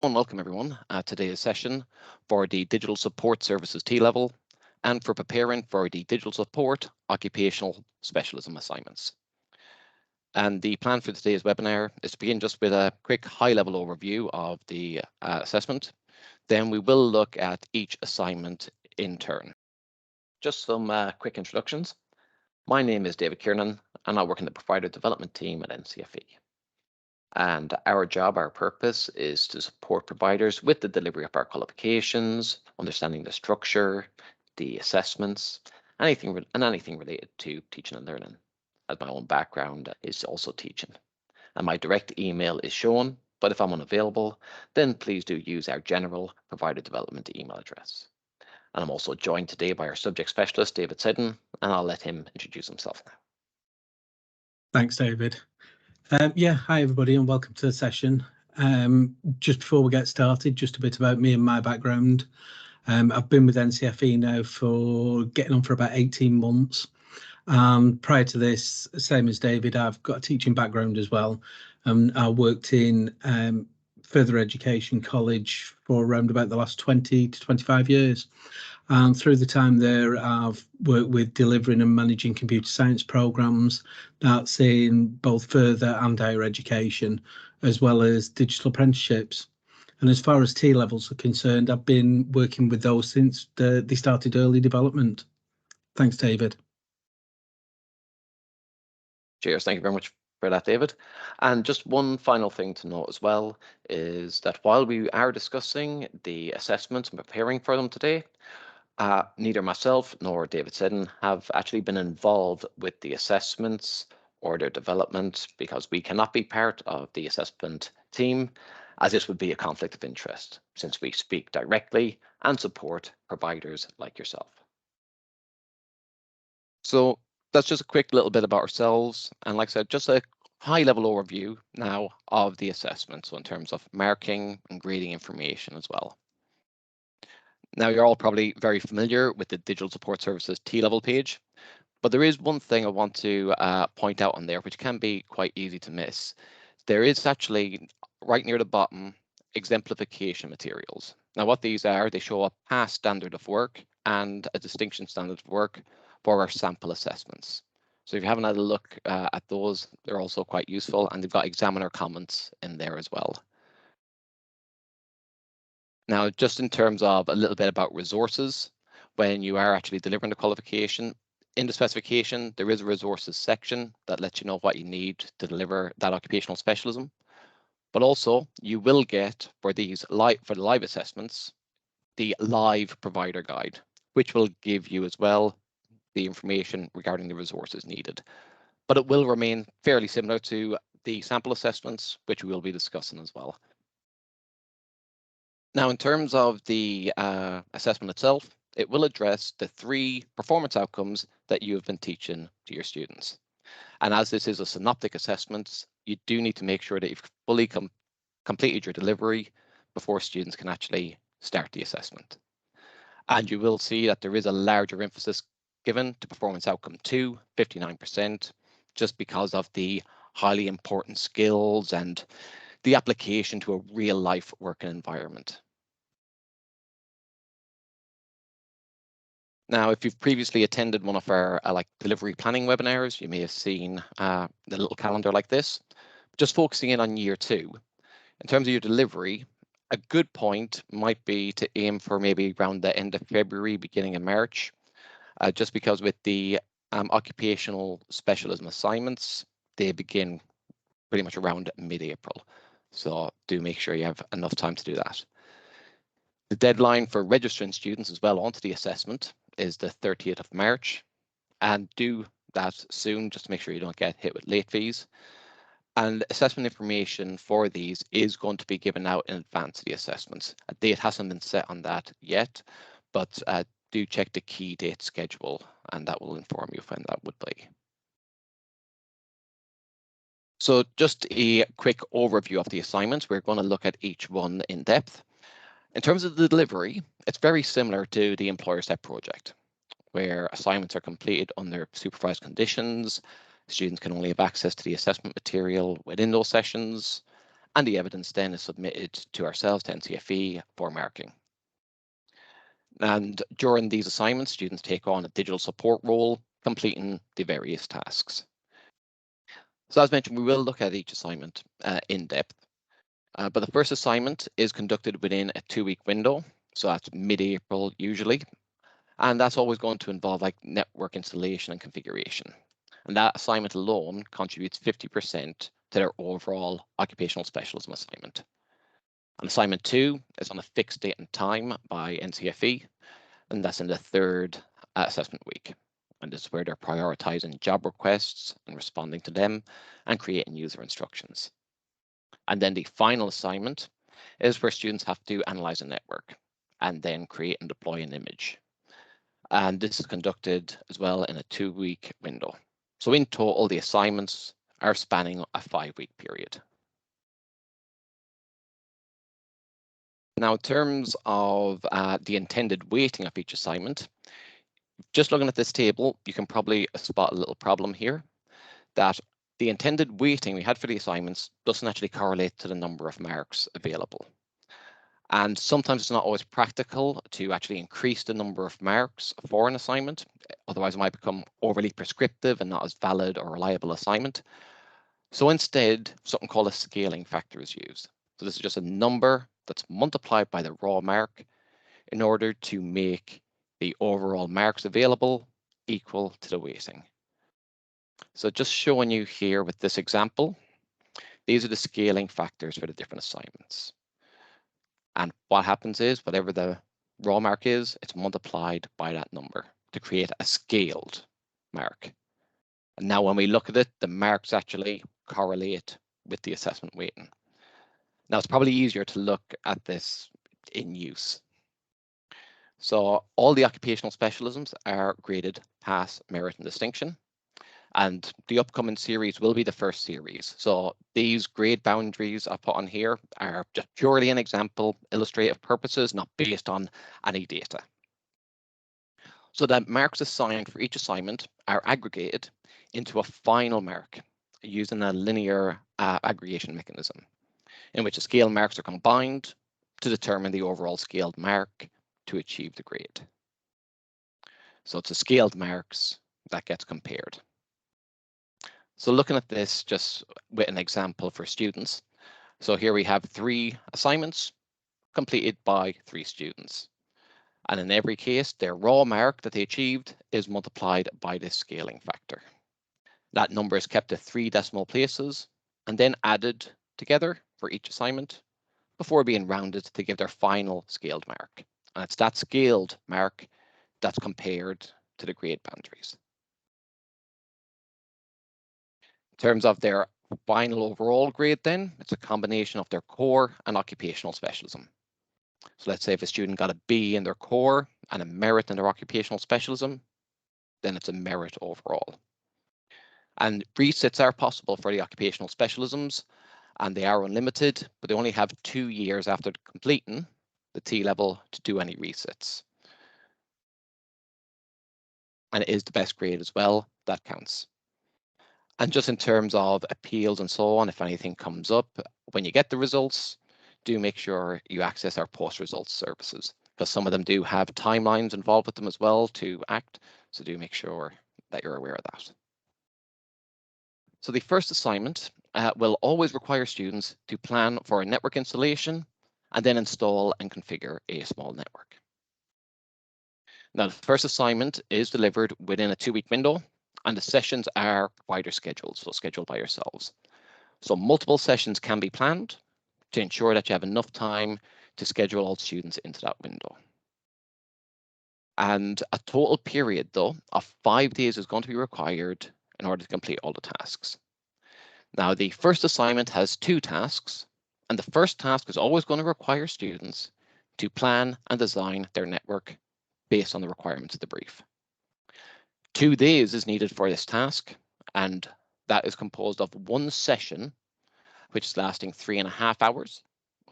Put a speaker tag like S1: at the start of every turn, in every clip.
S1: And welcome everyone today's session for the Digital Support Services T-Level and for preparing for the Digital Support Occupational Specialism assignments. And the plan for today's webinar is to begin just with a quick high-level overview of the assessment. Then we will look at each assignment in turn. Just some quick introductions. My name is David Kiernan and I work in the Provider Development Team at NCFE. And our job, our purpose is to support providers with the delivery of our qualifications, understanding the structure, the assessments, anything related to teaching and learning. As my own background is also teaching. And my direct email is shown, but if I'm unavailable, then please do use our general provider development email address. And I'm also joined today by our subject specialist, David Seddon, and I'll let him introduce himself now.
S2: Thanks, David. Hi everybody and welcome to the session. Just before we get started, just a bit about me and my background. I've been with NCFE now for getting on for about 18 months. Prior to this, same as David, I've got a teaching background as well. I worked in further education college for around about the last 20 to 25 years. And through the time there, I've worked with delivering and managing computer science programs. That's in both further and higher education, as well as digital apprenticeships. And as far as T-levels are concerned, I've been working with those since they started early development. Thanks, David.
S1: Cheers. Thank you very much for that, David. And just one final thing to note as well is that while we are discussing the assessments and preparing for them today, neither myself nor David Seddon have actually been involved with the assessments or their development because we cannot be part of the assessment team, as this would be a conflict of interest since we speak directly and support providers like yourself. So that's just a quick little bit about ourselves. And like I said, just a high level overview now of the assessment. So in terms of marking and grading information as well. Now, you're all probably very familiar with the Digital Support Services T-Level page, but there is one thing I want to point out on there, which can be quite easy to miss. There is actually, right near the bottom, exemplification materials. Now, what these are, they show a past standard of work and a distinction standard of work for our sample assessments. So if you haven't had a look at those, they're also quite useful, and they've got examiner comments in there as well. Now, just in terms of a little bit about resources, when you are actually delivering the qualification, in the specification, there is a resources section that lets you know what you need to deliver that occupational specialism. But also, you will get for the live assessments, the live provider guide, which will give you as well the information regarding the resources needed. But it will remain fairly similar to the sample assessments, which we will be discussing as well. Now, in terms of the assessment itself, it will address the 3 performance outcomes that you have been teaching to your students. And as this is a synoptic assessment, you do need to make sure that you've fully completed your delivery before students can actually start the assessment. And you will see that there is a larger emphasis given to performance outcome 2, 59%, just because of the highly important skills and the application to a real life working environment. Now, if you've previously attended one of our delivery planning webinars, you may have seen the little calendar like this. Just focusing in on year 2. In terms of your delivery, a good point might be to aim for maybe around the end of February, beginning of March, just because with the occupational specialism assignments, they begin pretty much around mid-April. So do make sure you have enough time to do that. The deadline for registering students as well onto the assessment is the 30th of March, and do that soon just to make sure you don't get hit with late fees. And assessment information for these is going to be given out in advance of the assessments. A date hasn't been set on that yet, but do check the key date schedule and that will inform you when that would be. So just a quick overview of the assignments. We're going to look at each one in depth. In terms of the delivery, it's very similar to the employer step project, where assignments are completed under supervised conditions. Students can only have access to the assessment material within those sessions, and the evidence then is submitted to ourselves, to NCFE, for marking. And during these assignments, students take on a digital support role, completing the various tasks. So as mentioned, we will look at each assignment in depth, but the first assignment is conducted within a 2-week window. So that's mid-April usually. And that's always going to involve like network installation and configuration. And that assignment alone contributes 50% to their overall occupational specialism assignment. And assignment 2 is on a fixed date and time by NCFE, and that's in the 3rd assessment week. And this is where they're prioritizing job requests and responding to them and creating user instructions. And then the final assignment is where students have to analyze a network and then create and deploy an image. And this is conducted as well in a 2-week window. So in total, the assignments are spanning a 5-week period. Now, in terms of the intended weighting of each assignment, just looking at this table, you can probably spot a little problem here, that the intended weighting we had for the assignments doesn't actually correlate to the number of marks available. And sometimes it's not always practical to actually increase the number of marks for an assignment. Otherwise, it might become overly prescriptive and not as valid or reliable assignment. So instead, something called a scaling factor is used. So this is just a number that's multiplied by the raw mark in order to make the overall marks available equal to the weighting. So just showing you here with this example, these are the scaling factors for the different assignments. And what happens is whatever the raw mark is, it's multiplied by that number to create a scaled mark. And now when we look at it, the marks actually correlate with the assessment weighting. Now it's probably easier to look at this in use. So all the occupational specialisms are graded pass, merit and distinction. And the upcoming series will be the first series. So these grade boundaries I put on here are just purely an example, illustrative purposes, not based on any data. So that marks assigned for each assignment are aggregated into a final mark using a linear aggregation mechanism, in which the scale marks are combined to determine the overall scaled mark to achieve the grade. So it's the scaled marks that gets compared. So looking at this just with an example for students. So here we have 3 assignments completed by 3 students. And in every case, their raw mark that they achieved is multiplied by this scaling factor. That number is kept at 3 decimal places and then added together for each assignment before being rounded to give their final scaled mark. And it's that scaled mark that's compared to the grade boundaries. In terms of their final overall grade then, it's a combination of their core and occupational specialism. So let's say if a student got a B in their core and a merit in their occupational specialism, then it's a merit overall. And resits are possible for the occupational specialisms, and they are unlimited, but they only have 2 years after completing the T-level to do any resits. And it is the best grade as well, that counts. And just in terms of appeals and so on, if anything comes up, when you get the results, do make sure you access our post-results services, because some of them do have timelines involved with them as well to act. So do make sure that you're aware of that. So the first assignment will always require students to plan for a network installation and then install and configure a small network. Now, the first assignment is delivered within a 2-week window, and the sessions are wider scheduled, so scheduled by yourselves. So multiple sessions can be planned to ensure that you have enough time to schedule all students into that window. And a total period, though, of 5 days is going to be required in order to complete all the tasks. Now, the first assignment has 2 tasks, and the first task is always going to require students to plan and design their network based on the requirements of the brief. 2 days is needed for this task, and that is composed of 1 session, which is lasting 3.5 hours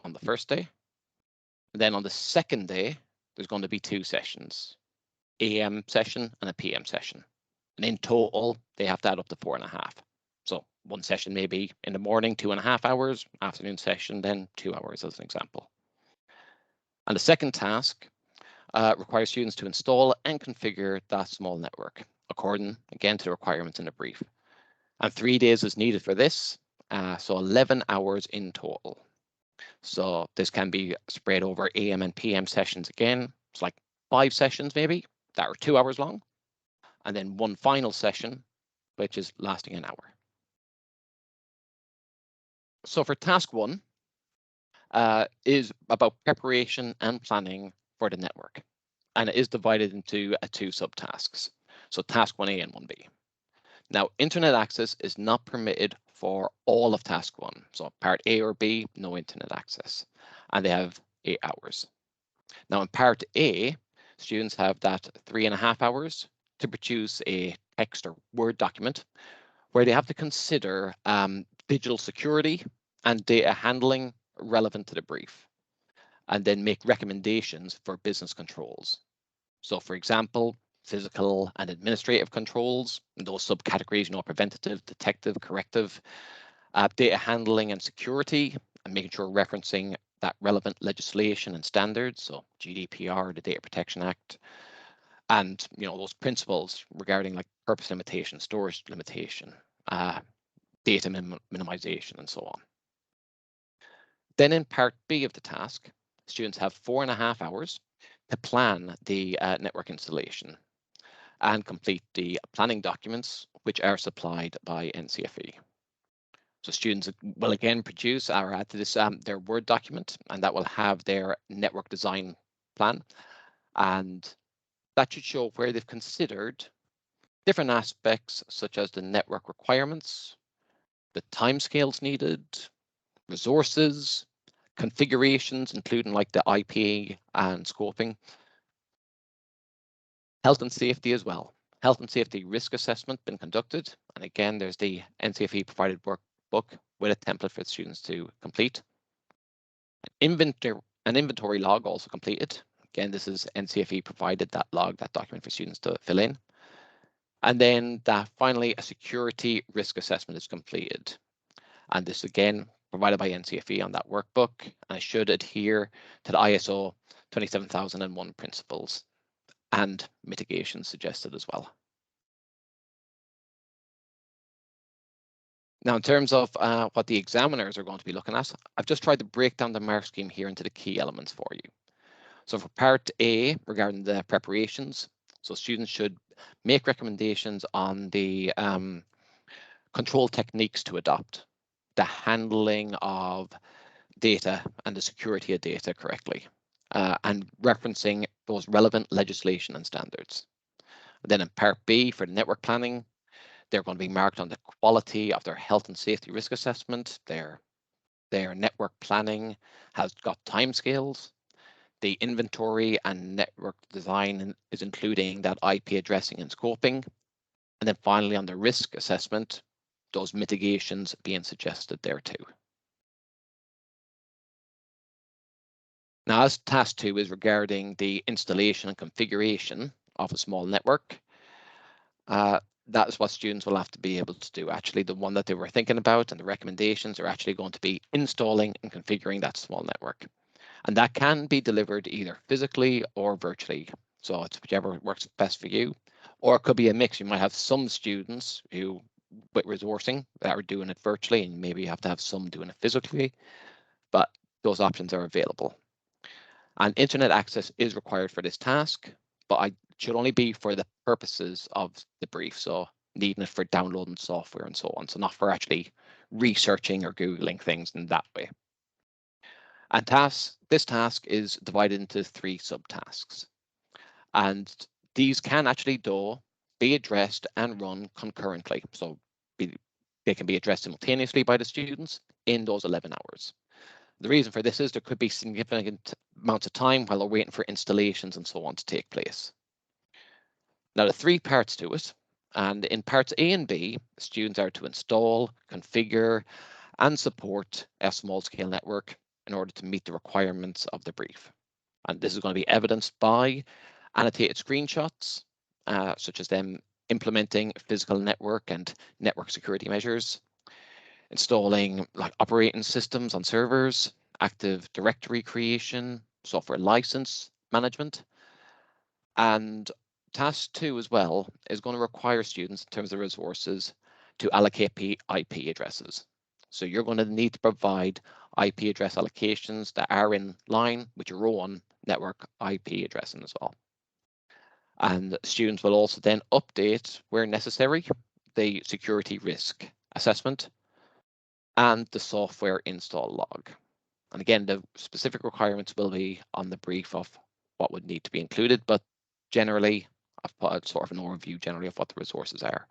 S1: on the first day. And then on the second day, there's going to be 2 sessions, AM session and a PM session. And in total, they have to add up to 4.5. So one session maybe in the morning, 2.5 hours, afternoon session, then 2 hours as an example. And the second task requires students to install and configure that small network, according again to the requirements in the brief. And 3 days is needed for this, so 11 hours in total. So this can be spread over AM and PM sessions again. It's like 5 sessions maybe that are 2 hours long, and then one final session, which is lasting an hour. So for task 1, is about preparation and planning for the network. And it is divided into 2 subtasks. So task 1A and 1B. Now, internet access is not permitted for all of task 1. So part A or B, no internet access. And they have 8 hours. Now in part A, students have that 3.5 hours to produce a text or Word document where they have to consider digital security and data handling relevant to the brief, and then make recommendations for business controls. So for example, physical and administrative controls, those subcategories, preventative, detective, corrective, data handling and security, and making sure referencing that relevant legislation and standards, so GDPR, the Data Protection Act, and those principles regarding like purpose limitation, storage limitation, data minimization, and so on. Then in part B of the task, students have 4.5 hours to plan the network installation and complete the planning documents, which are supplied by NCFE. So students will again produce or add to this their Word document, and that will have their network design plan. And that should show where they've considered different aspects, such as the network requirements, the timescales needed, resources, configurations, including like the IP and scoping, health and safety as well. Health and safety risk assessment been conducted. And again, there's the NCFE provided workbook with a template for students to complete. An inventory log also completed. Again, this is NCFE provided that log, that document for students to fill in. And then finally, a security risk assessment is completed. And this again, provided by NCFE on that workbook, and should adhere to the ISO 27001 principles and mitigation suggested as well. Now, in terms of what the examiners are going to be looking at, I've just tried to break down the mark scheme here into the key elements for you. So for part A, regarding the preparations, so students should make recommendations on the control techniques to adopt, the handling of data and the security of data correctly, and referencing those relevant legislation and standards. Then in part B, for the network planning, they're going to be marked on the quality of their health and safety risk assessment. Their network planning has got timescales. The inventory and network design is including that IP addressing and scoping. And then finally on the risk assessment, those mitigations being suggested there too. Now, as task 2 is regarding the installation and configuration of a small network, that is what students will have to be able to do. Actually, the one that they were thinking about and the recommendations are actually going to be installing and configuring that small network. And that can be delivered either physically or virtually. So it's whichever works best for you. Or it could be a mix. You might have some students who, with resourcing, that are doing it virtually, and maybe you have to have some doing it physically, but those options are available. And internet access is required for this task, but it should only be for the purposes of the brief. So needing it for downloading software and so on. So not for actually researching or Googling things in that way. And this task is divided into 3 subtasks. And these can actually be addressed and run concurrently. So they can be addressed simultaneously by the students in those 11 hours. The reason for this is there could be significant amounts of time while they're waiting for installations and so on to take place. Now, there are 3 parts to it. And in parts A and B, students are to install, configure, and support a small-scale network in order to meet the requirements of the brief. And this is going to be evidenced by annotated screenshots, such as them implementing physical network and network security measures, installing like operating systems on servers, Active Directory creation, software license management. And task 2 as well is going to require students, in terms of resources, to allocate IP addresses. So you're going to need to provide IP address allocations that are in line with your own network IP addressing as well. And students will also then update, where necessary, the security risk assessment and the software install log. And again, the specific requirements will be on the brief of what would need to be included, but generally, I've put sort of an overview generally of what the resources are.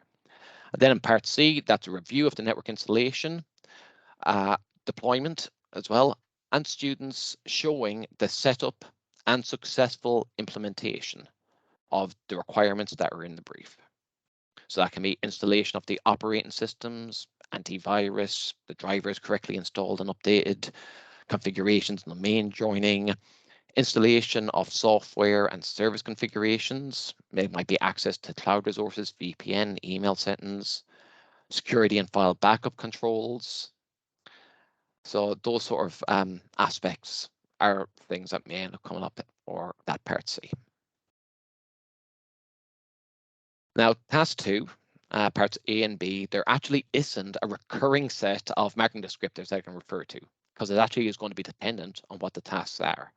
S1: And then in part C, that's a review of the network installation, deployment as well, and students showing the setup and successful implementation of the requirements that are in the brief. So that can be installation of the operating systems, antivirus, the drivers correctly installed and updated, configurations and domain joining, installation of software and service configurations. It might be access to cloud resources, VPN, email settings, security and file backup controls. So those sort of aspects are things that may end up coming up for that part C. Now, task 2, parts A and B, there actually isn't a recurring set of marking descriptors I can refer to, because it actually is going to be dependent on what the tasks are.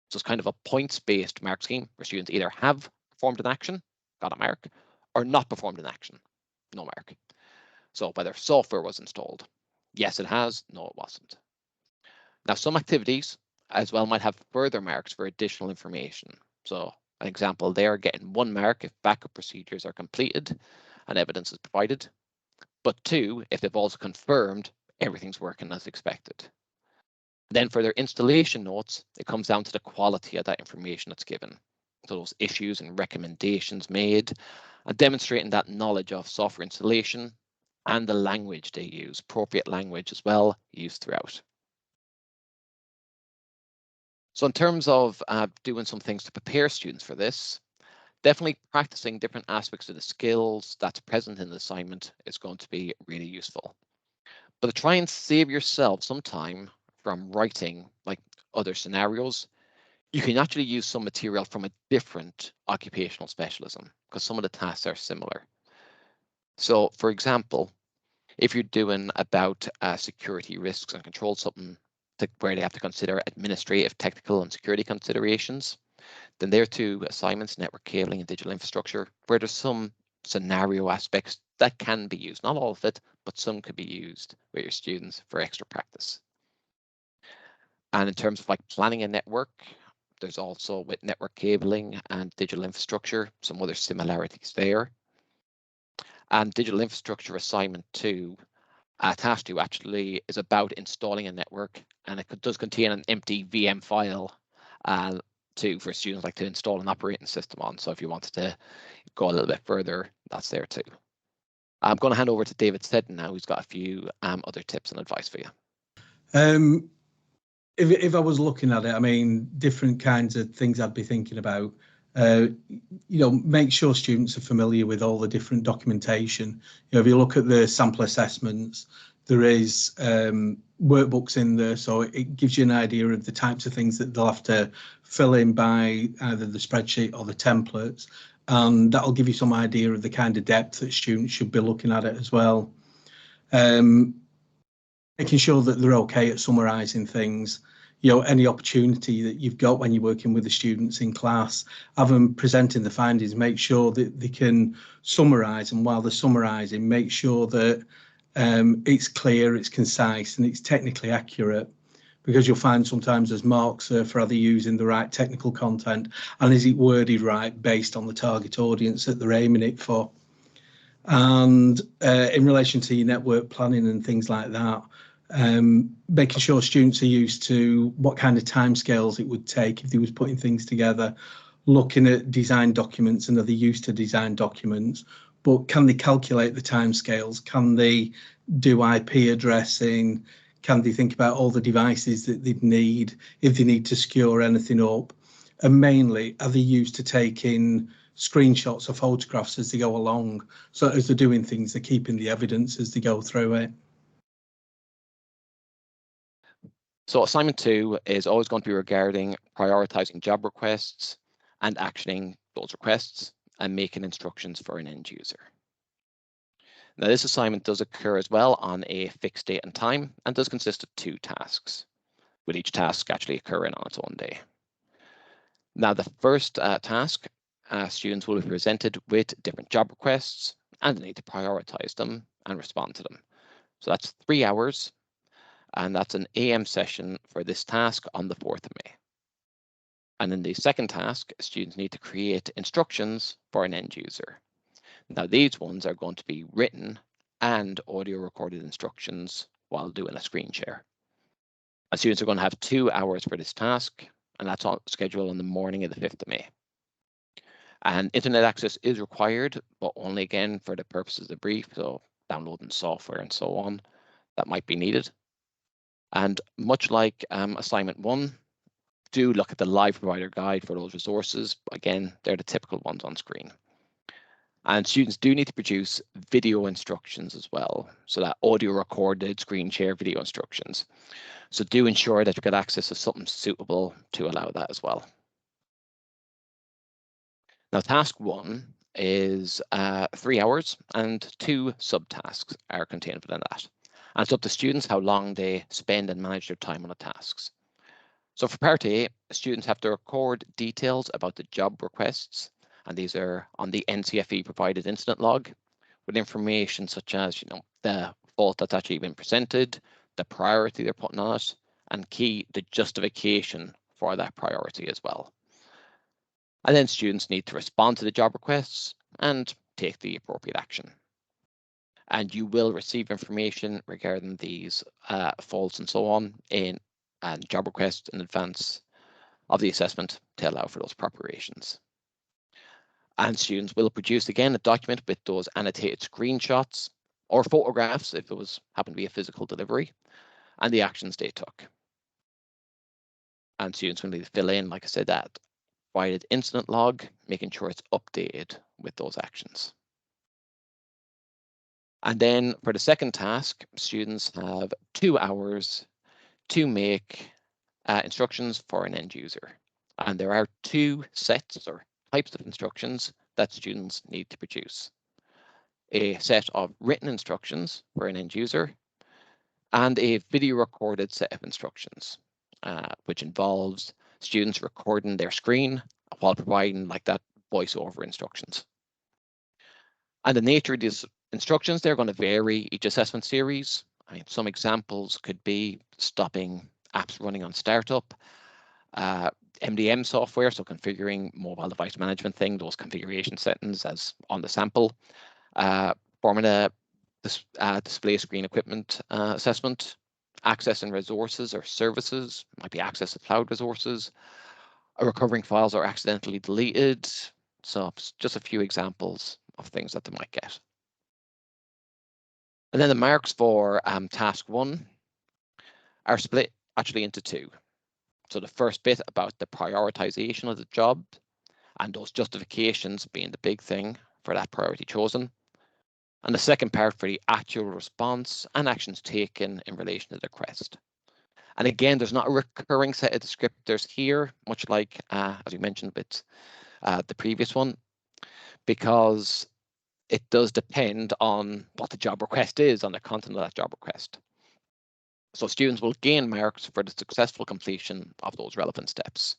S1: So it's kind of a points-based mark scheme where students either have performed an action, got a mark, or not performed an action, no mark. So whether software was installed, yes, it has, no, it wasn't. Now, some activities as well might have further marks for additional information. So an example, they are getting 1 mark if backup procedures are completed and evidence is provided, but 2 if they've also confirmed everything's working as expected. Then for their installation notes, it comes down to the quality of that information that's given. So those issues and recommendations made, and demonstrating that knowledge of software installation and the language they use, appropriate language as well, used throughout. So in terms of doing some things to prepare students for this, definitely practicing different aspects of the skills that's present in the assignment is going to be really useful. But to try and save yourself some time from writing like other scenarios, you can actually use some material from a different occupational specialism because some of the tasks are similar. So for example, if you're doing about security risks and control, something where they have to consider administrative, technical and security considerations, then there are 2 assignments, network cabling and digital infrastructure, where there's some scenario aspects that can be used, not all of it, but some could be used with your students for extra practice. And in terms of like planning a network, there's also with network cabling and digital infrastructure, some other similarities there. And digital infrastructure assignment 2, task 2 actually is about installing a network, and it does contain an empty VM file for students like to install an operating system on. So if you wanted to go a little bit further, that's there too. I'm going to hand over to David Seddon now, who's got a few other tips and advice for you.
S2: If I was looking at it, I mean, different kinds of things I'd be thinking about. Make sure students are familiar with all the different documentation. If you look at the sample assessments, there is workbooks in there, so it gives you an idea of the types of things that they'll have to fill in by either the spreadsheet or the templates, and that'll give you some idea of the kind of depth that students should be looking at it as well. Making sure that they're okay at summarising things. Any opportunity that you've got when you're working with the students in class, have them presenting the findings, make sure that they can summarise, and while they're summarising, make sure that it's clear, it's concise and it's technically accurate, because you'll find sometimes there's marks for either using the right technical content and is it worded right based on the target audience that they're aiming it for. And in relation to your network planning and things like that, making sure students are used to what kind of timescales it would take if they was putting things together, looking at design documents and are they used to design documents, but can they calculate the timescales? Can they do IP addressing? Can they think about all the devices that they'd need if they need to secure anything up? And mainly, are they used to taking screenshots or photographs as they go along? So as they're doing things, they're keeping the evidence as they go through it.
S1: So assignment 2 is always going to be regarding prioritizing job requests and actioning those requests and making instructions for an end user. Now, this assignment does occur as well on a fixed date and time and does consist of 2 tasks, with each task actually occurring on its own day. Now, the first task, students will be presented with different job requests and they need to prioritize them and respond to them. So that's 3 hours, and that's an AM session for this task on the 4th of May. And in the second task, students need to create instructions for an end user. Now, these ones are going to be written and audio recorded instructions while doing a screen share. And students are going to have 2 hours for this task, and that's on schedule on the morning of the 5th of May. And internet access is required, but only again for the purposes of the brief, so downloading software and so on, that might be needed. And much like assignment 1, do look at the live provider guide for those resources. Again, they're the typical ones on screen. And students do need to produce video instructions as well. So that audio recorded screen share video instructions. So do ensure that you get access to something suitable to allow that as well. Now, task 1 is 3 hours and 2 subtasks are contained within that. And it's up to students how long they spend and manage their time on the tasks. So for part A, students have to record details about the job requests, and these are on the NCFE provided incident log with information such as, the fault that's actually been presented, the priority they're putting on it, and key, the justification for that priority as well. And then students need to respond to the job requests and take the appropriate action. And you will receive information regarding these faults and so on in job requests in advance of the assessment to allow for those preparations. And students will produce again a document with those annotated screenshots or photographs if it was happened to be a physical delivery and the actions they took. And students will need to fill in, like I said, that provided incident log, making sure it's updated with those actions. And then for the second task, students have 2 hours to make instructions for an end user. And there are 2 sets or types of instructions that students need to produce. A set of written instructions for an end user and a video recorded set of instructions, which involves students recording their screen while providing like that voiceover instructions. And the nature of these instructions, they're going to vary each assessment series. I mean, some examples could be stopping apps running on startup, MDM software, so configuring mobile device management thing, those configuration settings as on the sample, forming a display screen equipment assessment, accessing resources or services, might be access to cloud resources, recovering files are accidentally deleted. So just a few examples of things that they might get. And then the marks for task 1 are split actually into 2. So the first bit about the prioritization of the job and those justifications being the big thing for that priority chosen. And the second part for the actual response and actions taken in relation to the request. And again, there's not a recurring set of descriptors here, much like, as we mentioned with the previous one, because it does depend on what the job request is, on the content of that job request. So students will gain marks for the successful completion of those relevant steps.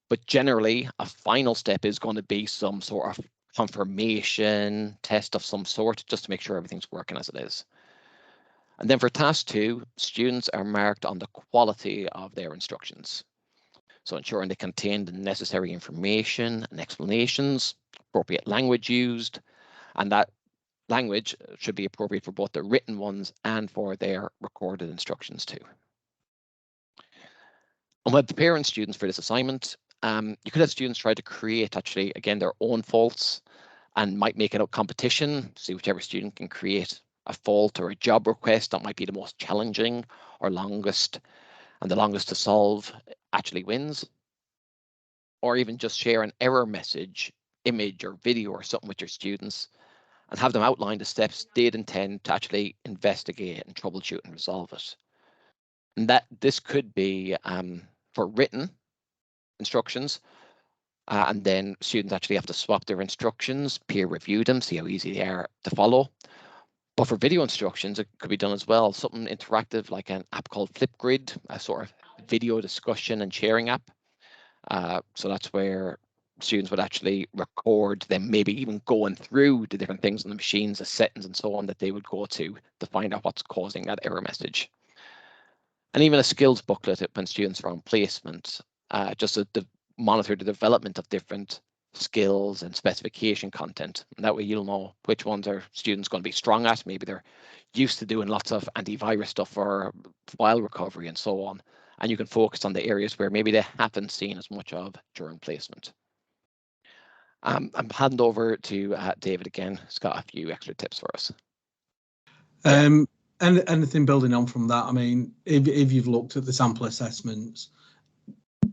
S1: But generally, a final step is going to be some sort of confirmation test of some sort, just to make sure everything's working as it is. And then for task 2, students are marked on the quality of their instructions. So ensuring they contain the necessary information and explanations, appropriate language used, and that language should be appropriate for both the written ones and for their recorded instructions too. And when preparing students for this assignment, you could have students try to create actually, again, their own faults and might make it a competition, see whichever student can create a fault or a job request that might be the most challenging or longest, and the longest to solve actually wins. Or even just share an error message, image or video or something with your students and have them outline the steps they'd intend to actually investigate and troubleshoot and resolve it. And that this could be for written instructions, and then students actually have to swap their instructions, peer review them, see how easy they are to follow. But for video instructions, it could be done as well. Something interactive like an app called Flipgrid, a sort of video discussion and sharing app. So that's where students would actually record them, maybe even going through the different things on the machines, the settings and so on that they would go to find out what's causing that error message. And even a skills booklet when students are on placement, just to monitor the development of different skills and specification content. And that way you'll know which ones are students going to be strong at. Maybe they're used to doing lots of antivirus stuff or file recovery and so on. And you can focus on the areas where maybe they haven't seen as much of during placement. I'm handing over to David again. He's got a few extra tips for us.
S2: And anything building on from that, I mean, if you've looked at the sample assessments,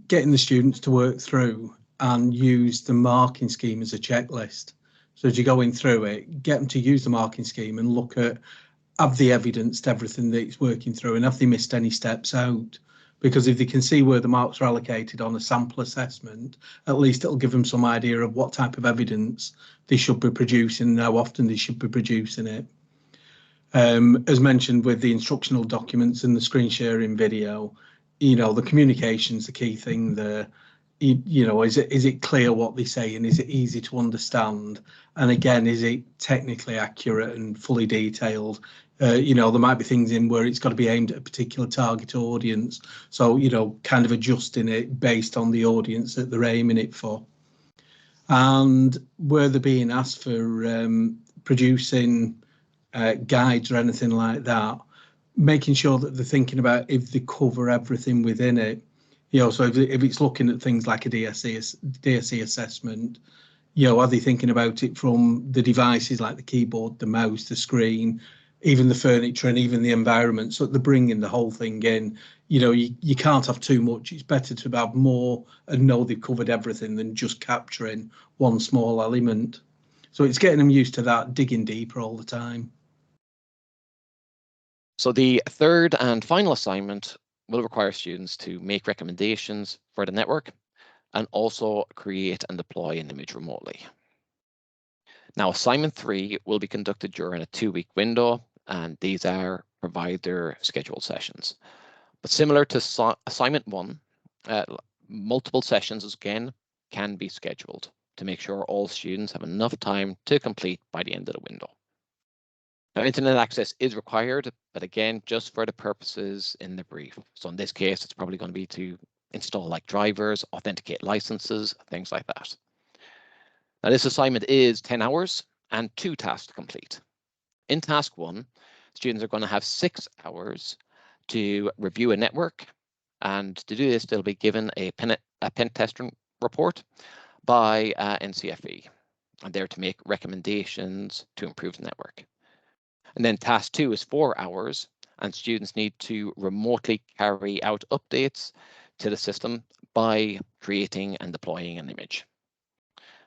S2: getting the students to work through and use the marking scheme as a checklist. So as you're going through it, get them to use the marking scheme and look at, have they evidenced everything that it's working through, and have they missed any steps out? Because if they can see where the marks are allocated on a sample assessment, at least it'll give them some idea of what type of evidence they should be producing and how often they should be producing it. As mentioned with the instructional documents and the screen sharing video, you know, the communication's the key thing there. You know, is it clear what they say, and is it easy to understand? And again, is it technically accurate and fully detailed? You know, there might be things in where it's got to be aimed at a particular target audience. So, you know, kind of adjusting it based on the audience that they're aiming it for. And where they're being asked for producing guides or anything like that, making sure that they're thinking about if they cover everything within it. You know, so if it's looking at things like a DSE assessment, you know, are they thinking about it from the devices like the keyboard, the mouse, the screen, even the furniture and even the environment? So they're bringing the whole thing in. You know, you can't have too much. It's better to have more and know they've covered everything than just capturing one small element. So it's getting them used to that, digging deeper all the time.
S1: So the third and final assignment will require students to make recommendations for the network and also create and deploy an image remotely. Now, assignment 3 will be conducted during a 2-week window, and these are provider scheduled sessions. But similar to assignment 1, multiple sessions again can be scheduled to make sure all students have enough time to complete by the end of the window. Now, internet access is required, but again, just for the purposes in the brief. So in this case, it's probably going to be to install like drivers, authenticate licenses, things like that. Now, this assignment is 10 hours and 2 tasks to complete. In task 1, students are going to have 6 hours to review a network. And to do this, they'll be given a pen testing report by NCFE. And they're to make recommendations to improve the network. And then task 2 is 4 hours, and students need to remotely carry out updates to the system by creating and deploying an image.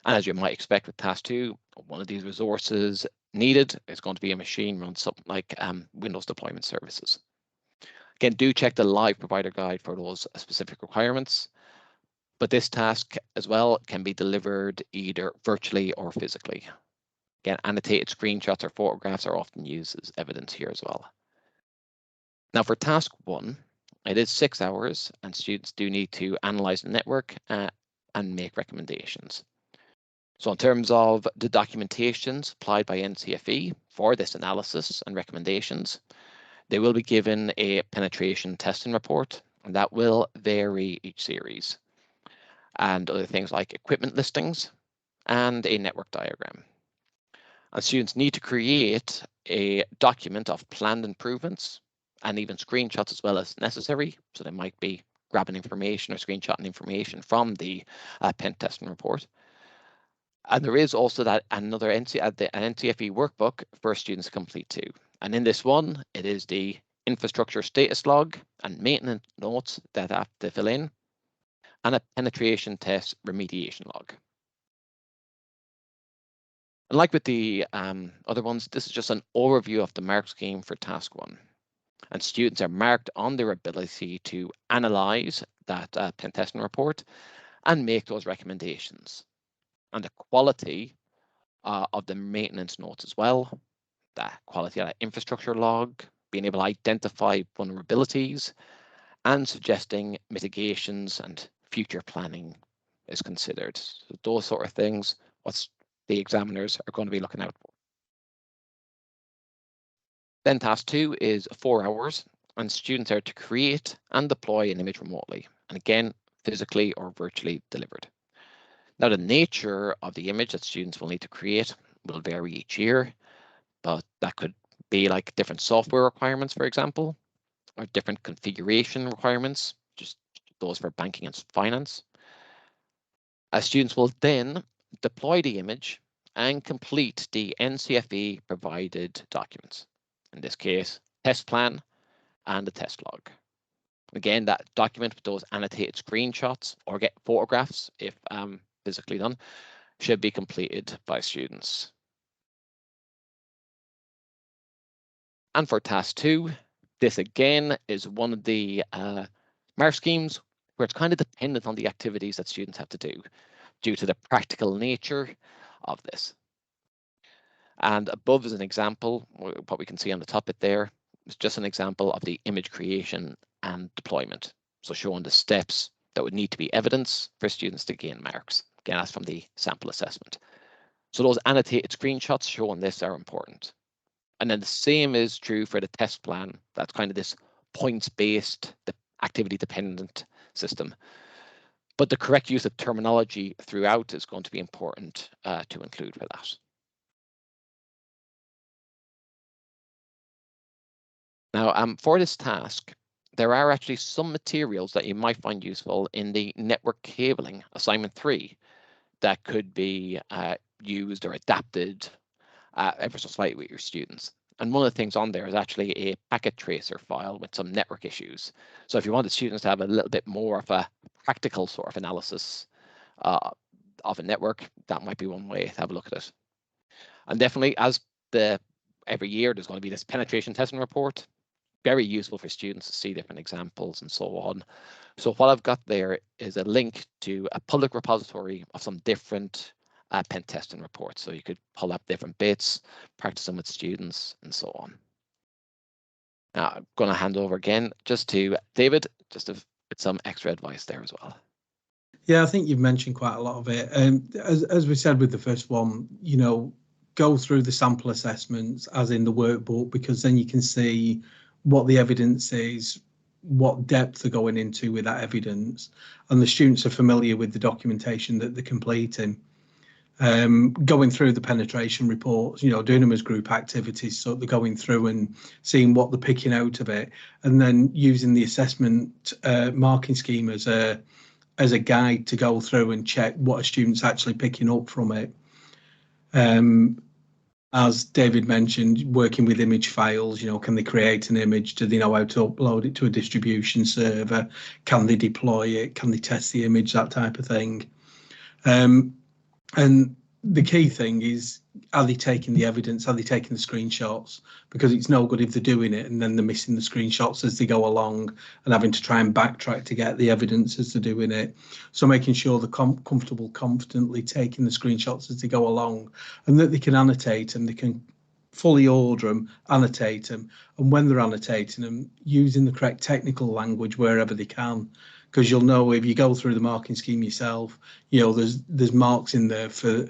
S1: And as you might expect with task 2, one of these resources needed is going to be a machine run something like Windows deployment services. Again, do check the live provider guide for those specific requirements. But this task as well can be delivered either virtually or physically. Again, annotated screenshots or photographs are often used as evidence here as well. Now for task 1, it is 6 hours, and students do need to analyze the network and make recommendations. So in terms of the documentation supplied by NCFE for this analysis and recommendations, they will be given a penetration testing report, and that will vary each series, and other things like equipment listings and a network diagram. And students need to create a document of planned improvements and even screenshots as well as necessary. So they might be grabbing information or screenshotting information from the pen testing report. And there is also that another an NCFE workbook for students to complete too. And in this one, it is the infrastructure status log and maintenance notes that have to fill in, and a penetration test remediation log. And like with the other ones, this is just an overview of the mark scheme for task 1. And students are marked on their ability to analyse that pen testing report and make those recommendations. And the quality of the maintenance notes as well, the quality of that infrastructure log, being able to identify vulnerabilities and suggesting mitigations and future planning is considered. So those sort of things, what the examiners are going to be looking out for. Then task 2 is 4 hours, and students are to create and deploy an image remotely, and again, physically or virtually delivered. Now, the nature of the image that students will need to create will vary each year, but that could be like different software requirements, for example, or different configuration requirements, just those for banking and finance. Students will then deploy the image and complete the NCFE provided documents. In this case, test plan and the test log. Again, that document with those annotated screenshots or get photographs, if physically done, should be completed by students. And for task 2, this again is one of the mark schemes where it's kind of dependent on the activities that students have to do due to the practical nature of this. And above is an example, what we can see on the top bit there is just an example of the image creation and deployment. So showing the steps that would need to be evidence for students to gain marks. Again, that's from the sample assessment. So those annotated screenshots showing this are important. And then the same is true for the test plan. That's kind of this points-based, activity-dependent system. But the correct use of terminology throughout is going to be important to include for that. Now, for this task, there are actually some materials that you might find useful in the network cabling assignment 3 that could be used or adapted ever so slightly with your students. And one of the things on there is actually a packet tracer file with some network issues. So if you want the students to have a little bit more of a practical sort of analysis of a network, that might be one way to have a look at it. And definitely, as every year, there's going to be this penetration testing report. Very useful for students to see different examples and so on. So what I've got there is a link to a public repository of some different pen testing reports. So you could pull up different bits, practice them with students and so on. Now I'm going to hand over again just to David, just to put some extra advice there as well.
S2: Yeah, I think you've mentioned quite a lot of it. As we said with the first one, go through the sample assessments as in the workbook, because then you can see what the evidence is, what depth they're going into with that evidence, and the students are familiar with the documentation that they're completing. Going through the penetration reports, doing them as group activities, so they're going through and seeing what they're picking out of it, and then using the assessment marking scheme as a guide to go through and check what a student's actually picking up from it. As David mentioned, working with image files, can they create an image? Do they know how to upload it to a distribution server? Can they deploy it? Can they test the image? That type of thing. And the key thing is, are they taking the evidence? Are they taking the screenshots? Because it's no good if they're doing it and then they're missing the screenshots as they go along and having to try and backtrack to get the evidence as they're doing it. So making sure they're comfortable, confidently taking the screenshots as they go along, and that they can annotate them, they can fully order them, annotate them, and when they're annotating them, using the correct technical language wherever they can. Because you'll know if you go through the marking scheme yourself, there's marks in there for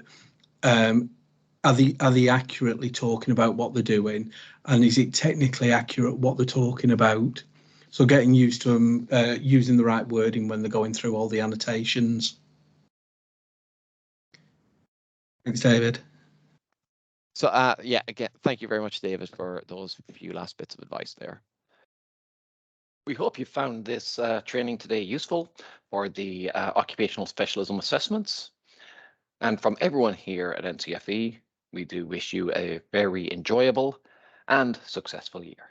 S2: are they accurately talking about what they're doing, and is it technically accurate what they're talking about? So getting used to them using the right wording when they're going through all the annotations. Thanks, David.
S1: So yeah, again, thank you very much, David, for those few last bits of advice there. We hope you found this training today useful for the occupational specialism assessments. And from everyone here at NCFE, we do wish you a very enjoyable and successful year.